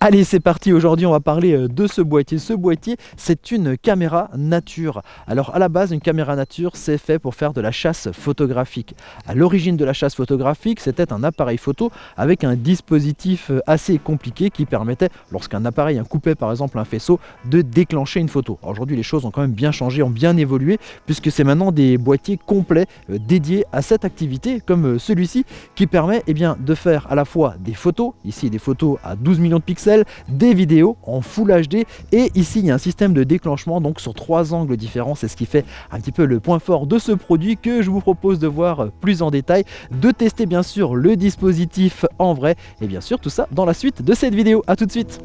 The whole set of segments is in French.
Allez, c'est parti, aujourd'hui on va parler de ce boîtier. Ce boîtier, c'est une caméra nature. Alors à la base, une caméra nature, c'est fait pour faire de la chasse photographique. À l'origine de la chasse photographique, c'était un appareil photo avec un dispositif assez compliqué qui permettait, lorsqu'un appareil coupait par exemple un faisceau, de déclencher une photo. Aujourd'hui, les choses ont quand même bien changé, ont bien évolué, puisque c'est maintenant des boîtiers complets dédiés à cette activité, comme celui-ci, qui permet de faire à la fois des photos, ici des photos à 12 millions de pixels, des vidéos en Full HD, et ici il y a un système de déclenchement donc sur 3 angles différents. C'est ce qui fait un petit peu le point fort de ce produit que je vous propose de voir plus en détail, de tester bien sûr le dispositif en vrai, et bien sûr tout ça dans la suite de cette vidéo. A tout de suite.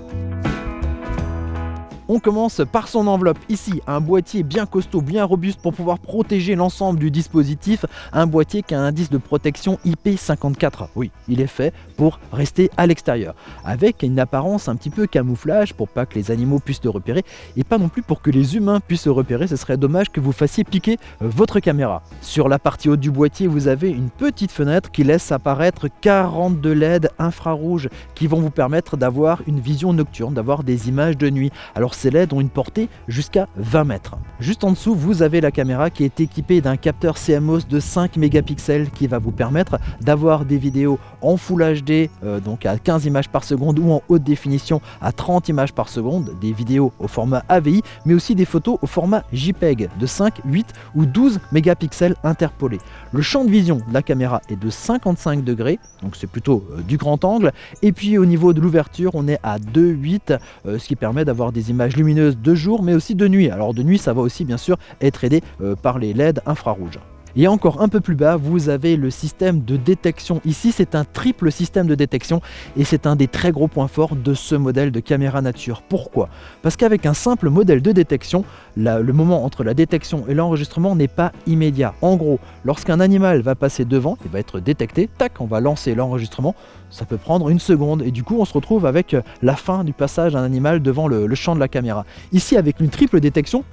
On commence par son enveloppe. Ici, un boîtier bien costaud, bien robuste pour pouvoir protéger l'ensemble du dispositif. Un boîtier qui a un indice de protection IP54. Oui, il est fait pour rester à l'extérieur. Avec une apparence un petit peu camouflage pour pas que les animaux puissent le repérer et pas non plus pour que les humains puissent le repérer. Ce serait dommage que vous fassiez piquer votre caméra. Sur la partie haute du boîtier, vous avez une petite fenêtre qui laisse apparaître 42 LED infrarouges qui vont vous permettre d'avoir une vision nocturne, d'avoir des images de nuit. Alors ces LED ont une portée jusqu'à 20 mètres. Juste en dessous, vous avez la caméra qui est équipée d'un capteur CMOS de 5 mégapixels qui va vous permettre d'avoir des vidéos en Full HD, donc à 15 images par seconde, ou en haute définition à 30 images par seconde, des vidéos au format AVI, mais aussi des photos au format JPEG de 5, 8 ou 12 mégapixels interpolés. Le champ de vision de la caméra est de 55 degrés, donc c'est plutôt du grand angle, et puis au niveau de l'ouverture, on est à 2,8, ce qui permet d'avoir des images lumineuses de jour mais aussi de nuit. Alors de nuit, ça va aussi bien sûr être aidé par les LED infrarouges. Et encore un peu plus bas, vous avez le système de détection. Ici, c'est un triple système de détection et c'est un des très gros points forts de ce modèle de caméra nature. Pourquoi ? Parce qu'avec un simple modèle de détection, le moment entre la détection et l'enregistrement n'est pas immédiat. En gros, lorsqu'un animal va passer devant, il va être détecté, tac, on va lancer l'enregistrement, ça peut prendre une seconde et du coup on se retrouve avec la fin du passage d'un animal devant le champ de la caméra. Ici, avec une triple détection,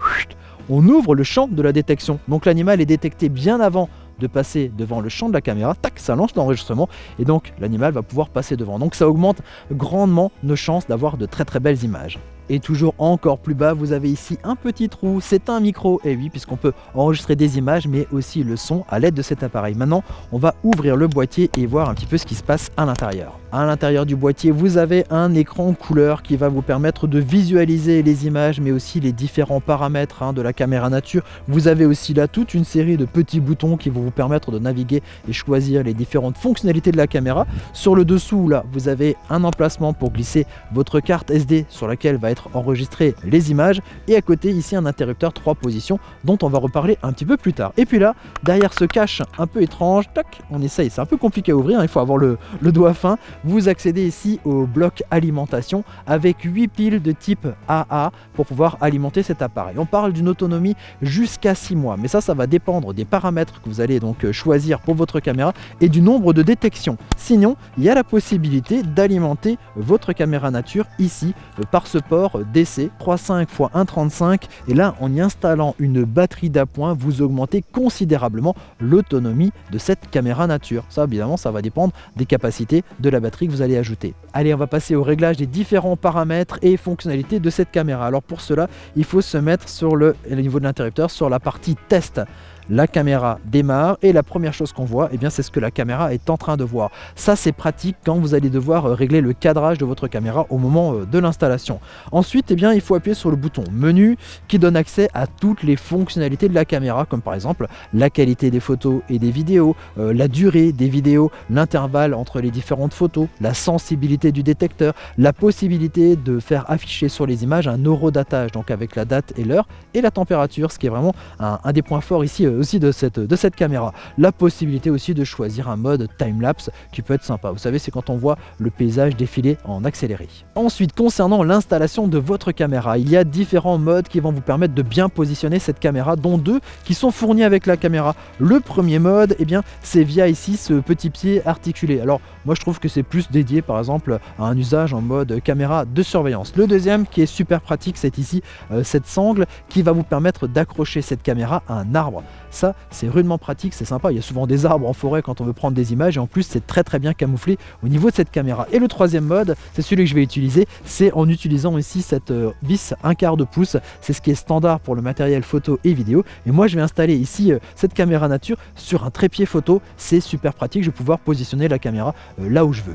on ouvre le champ de la détection. Donc l'animal est détecté bien avant de passer devant le champ de la caméra, tac, ça lance l'enregistrement et donc l'animal va pouvoir passer devant. Donc ça augmente grandement nos chances d'avoir de très belles images. Et toujours encore plus bas, vous avez ici un petit trou, c'est un micro, et oui, puisqu'on peut enregistrer des images mais aussi le son à l'aide de cet appareil. Maintenant, on va ouvrir le boîtier et voir un petit peu ce qui se passe à l'intérieur. À l'intérieur du boîtier, vous avez un écran couleur qui va vous permettre de visualiser les images mais aussi les différents paramètres de la caméra nature. Vous avez aussi là toute une série de petits boutons qui vont vous permettre de naviguer et choisir les différentes fonctionnalités de la caméra. Sur le dessous, là, vous avez un emplacement pour glisser votre carte SD sur laquelle va être enregistrer les images, et à côté ici un interrupteur 3 positions dont on va reparler un petit peu plus tard. Et puis là, derrière ce cache un peu étrange, tac, on essaye, c'est un peu compliqué à ouvrir, il faut avoir le doigt fin. Vous accédez ici au bloc alimentation avec 8 piles de type AA pour pouvoir alimenter cet appareil. On parle d'une autonomie jusqu'à 6 mois, mais ça va dépendre des paramètres que vous allez donc choisir pour votre caméra et du nombre de détections. Sinon, il y a la possibilité d'alimenter votre caméra nature ici par ce port DC 3.5 x 1.35, et là en y installant une batterie d'appoint, vous augmentez considérablement l'autonomie de cette caméra nature. Ça évidemment, ça va dépendre des capacités de la batterie que vous allez ajouter. Allez, on va passer au réglage des différents paramètres et fonctionnalités de cette caméra. Alors pour cela, il faut se mettre sur le niveau de l'interrupteur sur la partie test. La caméra démarre et la première chose qu'on voit, c'est ce que la caméra est en train de voir. Ça, c'est pratique quand vous allez devoir régler le cadrage de votre caméra au moment de l'installation. Ensuite, il faut appuyer sur le bouton menu qui donne accès à toutes les fonctionnalités de la caméra, comme par exemple la qualité des photos et des vidéos, la durée des vidéos, l'intervalle entre les différentes photos, la sensibilité du détecteur, la possibilité de faire afficher sur les images un horodatage, donc avec la date et l'heure, et la température, ce qui est vraiment un des points forts ici aussi de cette caméra. La possibilité aussi de choisir un mode time-lapse qui peut être sympa. Vous savez, c'est quand on voit le paysage défiler en accéléré. Ensuite, concernant l'installation de votre caméra, il y a différents modes qui vont vous permettre de bien positionner cette caméra, dont 2 qui sont fournis avec la caméra. Le premier mode, c'est via ici ce petit pied articulé. Alors moi je trouve que c'est plus dédié par exemple à un usage en mode caméra de surveillance. Le deuxième qui est super pratique, c'est ici cette sangle qui va vous permettre d'accrocher cette caméra à un arbre. Ça, c'est rudement pratique, c'est sympa. Il y a souvent des arbres en forêt quand on veut prendre des images et en plus, c'est très bien camouflé au niveau de cette caméra. Et le troisième mode, c'est celui que je vais utiliser, c'est en utilisant ici cette vis 1/4 de pouce. C'est ce qui est standard pour le matériel photo et vidéo. Et moi, je vais installer ici cette caméra nature sur un trépied photo. C'est super pratique, je vais pouvoir positionner la caméra là où je veux.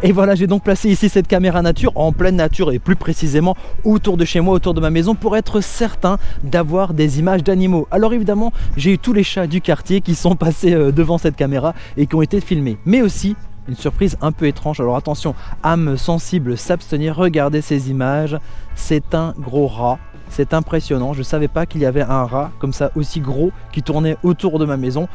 Et voilà, j'ai donc placé ici cette caméra nature en pleine nature et plus précisément autour de chez moi, autour de ma maison, pour être certain d'avoir des images d'animaux. Alors évidemment, j'ai eu tous les chats du quartier qui sont passés devant cette caméra et qui ont été filmés, mais aussi une surprise un peu étrange. Alors attention, âme sensible, s'abstenir, regardez ces images, c'est un gros rat. C'est impressionnant, je ne savais pas qu'il y avait un rat comme ça aussi gros qui tournait autour de ma maison.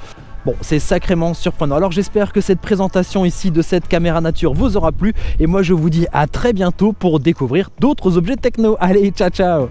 Bon, c'est sacrément surprenant. Alors j'espère que cette présentation ici de cette caméra nature vous aura plu. Et moi je vous dis à très bientôt pour découvrir d'autres objets techno. Allez, ciao ciao!